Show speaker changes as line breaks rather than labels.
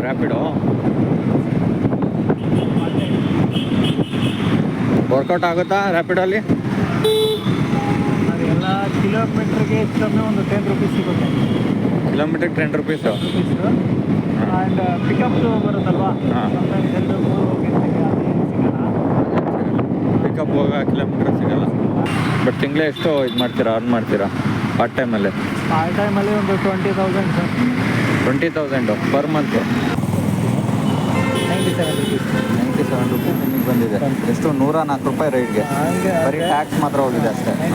Rapido workout ಆಗುತ್ತಾ ರ್ಯಾಪಿಡೋಲ್ಲಿ?
ಅದೆಲ್ಲ ಕಿಲೋಮೀಟ್ರಿಗೆ ಹೆಚ್ಚು ಕಮ್ಮಿ ಒಂದು 10 ರೂಪೀಸ್ ಸಿಗುತ್ತೆ.
ಕಿಲೋಮೀಟ್ರಿಗೆ 10 ರುಪೀಸು.
ಆ್ಯಂಡ್ ಪಿಕಪ್ ಬರುತ್ತಲ್ವಾ,
ಹಾಂ.
ಎರಡು ಮೂರು ಗಂಟೆಗೆ ಅದೇನು ಸಿಗಲ್ಲ.
ಪಿಕಪ್ ಹೋಗೋ ಕಿಲೋಮೀಟ್ರ್ ಸಿಗಲ್ಲ. ಬಟ್ ತಿಂಗಳೇ ಎಷ್ಟು ಇದು ಮಾಡ್ತೀರಾ, ಅರ್ನ್ ಮಾಡ್ತೀರಾ ಪಾರ್ಟ್ ಟೈಮಲ್ಲಿ?
ಆ ಟೈಮಲ್ಲಿ ಒಂದು 20,000 sir.
20,000 per month.
97 rupees.
97 rupees ನಿಮಗೆ ಬಂದಿದೆ. ಎಷ್ಟು? 104 ರೂಪಾಯಿ ರೈಡ್ಗೆ.
ಹಂಗೆ
ಬರೀ ಟ್ಯಾಕ್ಸ್ ಮಾತ್ರ ಹೋಗಿದೆ ಅಷ್ಟೇ.